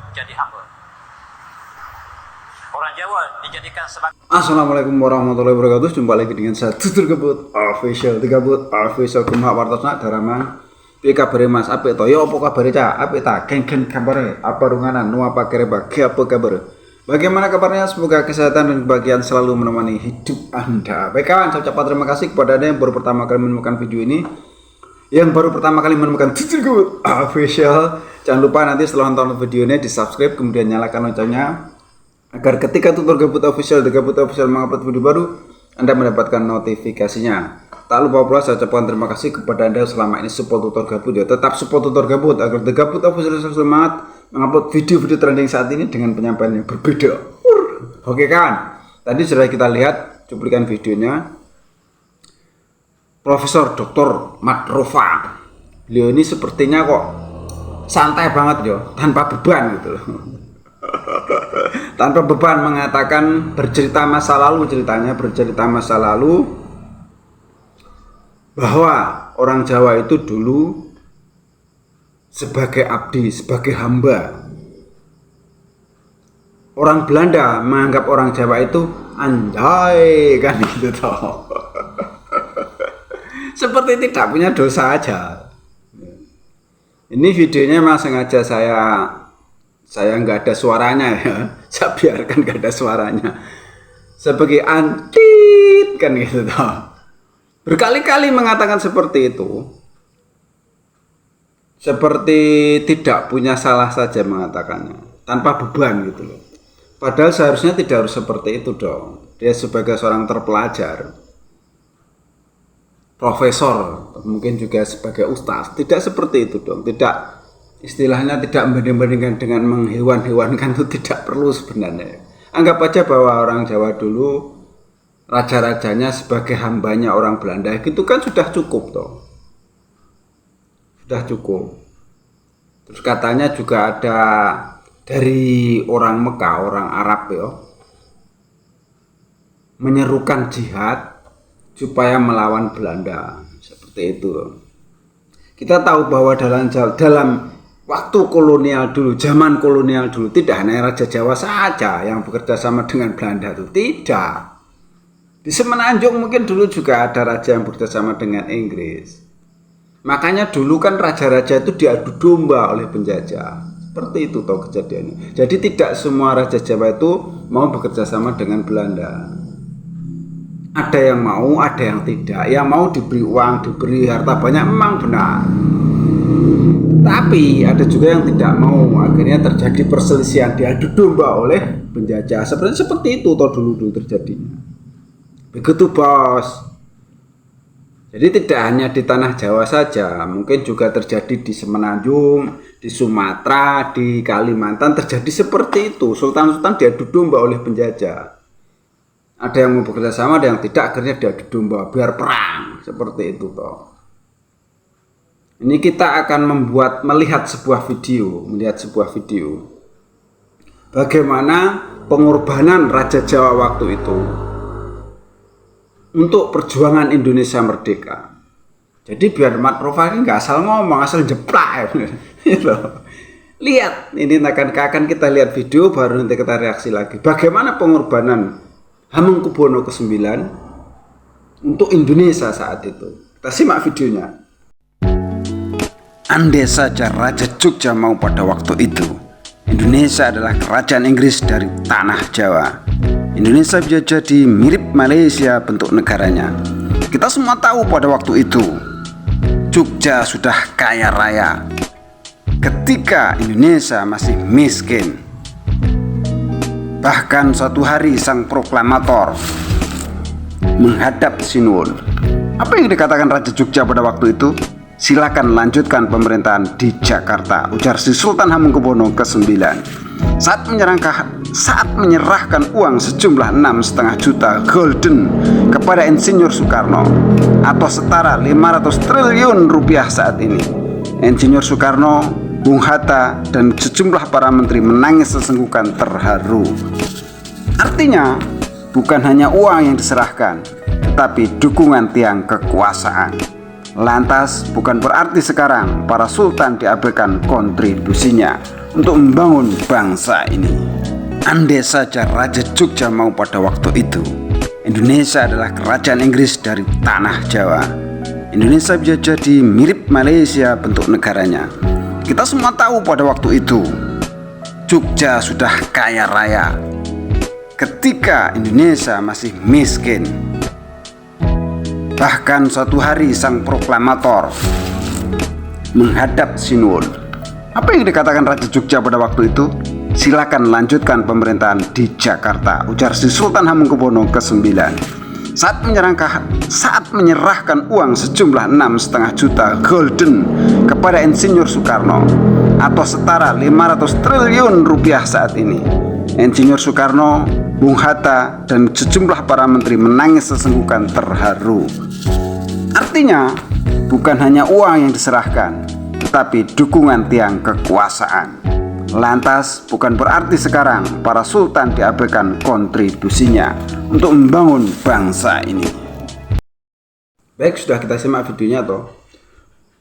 menjadi hamba. Orang Jawa dijadikan sebagai... Assalamualaikum warahmatullahi wabarakatuh. Jumpa lagi dengan saya Tutur Gebut Official. Gebut Official kumaha wartosna darama. Piye kabare Mas? Apik to? Ya apa kabare Cak? Apik ta? Geng-geng kabare. Apa runganan? Nu apa kere bagi apa kabar? Bagaimana kabarnya? Semoga kesehatan dan kebahagiaan selalu menemani hidup Anda. Baik kawan, saya ucapkan terima kasih kepada Anda yang baru pertama kali menemukan video ini. Yang baru pertama kali menemukan Tutur Gebut Official. Jangan lupa nanti setelah nonton videonya di subscribe, kemudian nyalakan loncengnya, agar ketika Tutur Gebut Official mengupload video baru, Anda mendapatkan notifikasinya. Tak lupa pula saya ucapkan terima kasih kepada Anda selama ini support Tutur Gebut ya. Tetap support Tutur Gebut agar The Gebut Official semangat mengupload video-video trending saat ini dengan penyampaian yang berbeda. Oke kan? Tadi sudah kita lihat cuplikan videonya Profesor Dr. Madrova. Beliau ini sepertinya kok santai banget ya, tanpa beban gitu loh. Tanpa beban mengatakan bercerita masa lalu bahwa orang Jawa itu dulu sebagai abdi, sebagai hamba. Orang Belanda menganggap orang Jawa itu anjay kan gitu toh. Seperti tidak punya dosa aja. Ini videonya memang sengaja saya nggak ada suaranya ya, saya biarkan nggak ada suaranya sebagai antit kan gitu toh. Berkali-kali mengatakan seperti itu, seperti tidak punya salah saja mengatakannya tanpa beban gitu loh. Padahal seharusnya tidak harus seperti itu dong. Dia sebagai seorang terpelajar, profesor, mungkin juga sebagai ustaz, tidak seperti itu dong. Tidak, istilahnya tidak membanding-bandingkan dengan menghewan-hewankan, itu tidak perlu sebenarnya. Anggap aja bahwa orang Jawa dulu raja-rajanya sebagai hambanya orang Belanda, itu kan sudah cukup toh. Sudah cukup. Terus katanya juga ada dari orang Mekah, orang Arab ya, menyerukan jihad supaya melawan Belanda, seperti itu. Kita tahu bahwa dalam waktu kolonial dulu, zaman kolonial dulu, tidak hanya Raja Jawa saja yang bekerja sama dengan Belanda itu, tidak. Di Semenanjung mungkin dulu juga ada raja yang bekerja sama dengan Inggris. Makanya dulu kan raja-raja itu diadu domba oleh penjajah. Seperti itu toh kejadiannya. Jadi tidak semua raja Jawa itu mau bekerja sama dengan Belanda. Ada yang mau, ada yang tidak. Yang mau diberi uang, diberi harta banyak, memang benar. Tapi ada juga yang tidak mau. Akhirnya terjadi perselisihan, diadu domba oleh penjajah. Sebenarnya seperti itu toh dulu terjadinya. Begitu bos. Jadi tidak hanya di tanah Jawa saja, mungkin juga terjadi di Semenanjung, di Sumatera, di Kalimantan terjadi seperti itu. Sultan-sultan diadu domba oleh penjajah. Ada yang mau bekerja sama, ada yang tidak, akhirnya diadu domba biar perang, seperti itu toh. Ini kita akan melihat sebuah video bagaimana pengorbanan Raja Jawa waktu itu untuk perjuangan Indonesia merdeka. Jadi biar Madrova ini nggak asal ngomong, asal jeplak gitu. Lihat, ini akan kita lihat video, baru nanti kita reaksi lagi. Bagaimana pengorbanan Hamengkubuwono ke-9 untuk Indonesia saat itu. Kita simak videonya. Andai saja Raja Jogja mau pada waktu itu, Indonesia adalah kerajaan Inggris dari tanah Jawa. Indonesia bisa jadi mirip Malaysia bentuk negaranya. Kita semua tahu pada waktu itu Jogja sudah kaya raya ketika Indonesia masih miskin. Bahkan suatu hari sang proklamator menghadap Sinuwun. Apa yang dikatakan Raja Jogja pada waktu itu? Silakan lanjutkan pemerintahan di Jakarta, ujar si Sultan Hamengkubuwono ke-9 saat menyerahkan uang sejumlah 6,5 juta golden kepada Insinyur Soekarno atau setara 500 triliun rupiah saat ini. Insinyur Soekarno, Bung Hatta, dan sejumlah para menteri menangis sesenggukan terharu. Artinya, bukan hanya uang yang diserahkan, tetapi dukungan tiang kekuasaan. Lantas bukan berarti sekarang para sultan diabaikan kontribusinya. untuk membangun bangsa ini. Andai saja Raja Jogja mau pada waktu itu, Indonesia adalah kerajaan Inggris dari tanah Jawa. Indonesia bisa jadi mirip Malaysia bentuk negaranya. Kita semua tahu pada waktu itu Jogja sudah kaya raya ketika Indonesia masih miskin. Bahkan suatu hari sang proklamator menghadap Sinuwun. Apa yang dikatakan Raja Jogja pada waktu itu? Silakan lanjutkan pemerintahan di Jakarta, ujar si Sultan Hamengkubuwono ke-9. Saat menyerahkan uang sejumlah 6,5 juta golden kepada Insinyur Soekarno atau setara 500 triliun rupiah saat ini. Insinyur Soekarno, Bung Hatta, dan sejumlah para menteri menangis sesenggukan terharu. Artinya, bukan hanya uang yang diserahkan, tetapi dukungan tiang kekuasaan. Lantas, bukan berarti sekarang para sultan diabaikan kontribusinya untuk membangun bangsa ini. Baik, sudah kita simak videonya toh.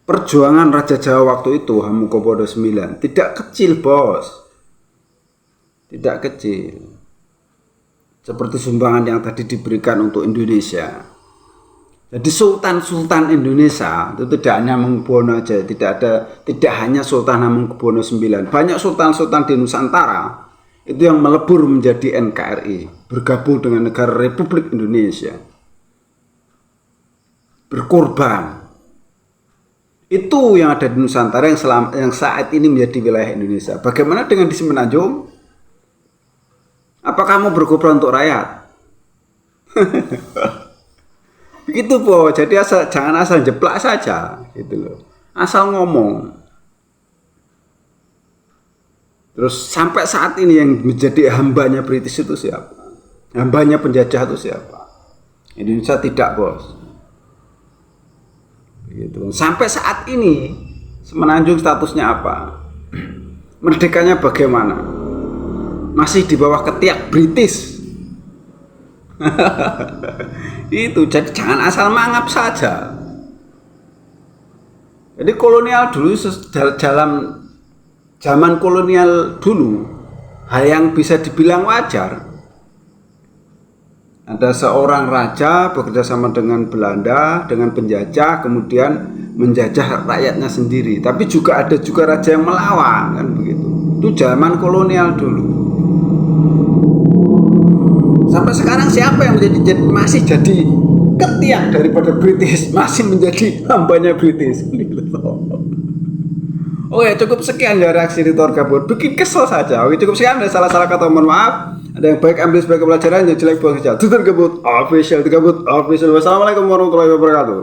Perjuangan Raja Jawa waktu itu, Hamengkubuwono IX, tidak kecil bos. Tidak kecil. Seperti sumbangan yang tadi diberikan untuk Indonesia. Jadi sultan-sultan Indonesia itu tidak hanya Hamengkubuwono aja, tidak hanya Sultan Hamengkubuwono IX. Banyak sultan-sultan di Nusantara itu yang melebur menjadi NKRI, bergabung dengan negara Republik Indonesia. Berkorban. Itu yang ada di Nusantara yang saat ini menjadi wilayah Indonesia. Bagaimana dengan di Semenanjung? Apa kamu berkorban untuk rakyat? Begitu po, jadi jangan asal jeplak saja, gitu loh. Asal ngomong. Terus sampai saat ini yang menjadi hambanya British itu siapa? Hambanya penjajah itu siapa? Indonesia tidak bos. Begitu. Sampai saat ini Semenanjung statusnya apa? Merdekanya bagaimana? Masih di bawah ketiak British. Itu jadi jangan asal mangap saja. Jadi kolonial dulu, dalam zaman kolonial dulu, hal yang bisa dibilang wajar. Ada seorang raja bekerja sama dengan Belanda, dengan penjajah, kemudian menjajah rakyatnya sendiri. Tapi juga ada raja yang melawan, kan begitu. Itu zaman kolonial dulu. Sampai sekarang siapa yang masih jadi ketiak daripada British, masih menjadi hambanya British. Oke, cukup sekian ya reaksi Ritor Gabut. Bikin kesel saja. Oke, cukup sekian. Ada salah-salah kata, mohon maaf. Ada yang baik ambil sebagai pelajaran, yang jelek buang saja. Ritor Gabut official, Gabut official. Wassalamualaikum warahmatullahi wabarakatuh.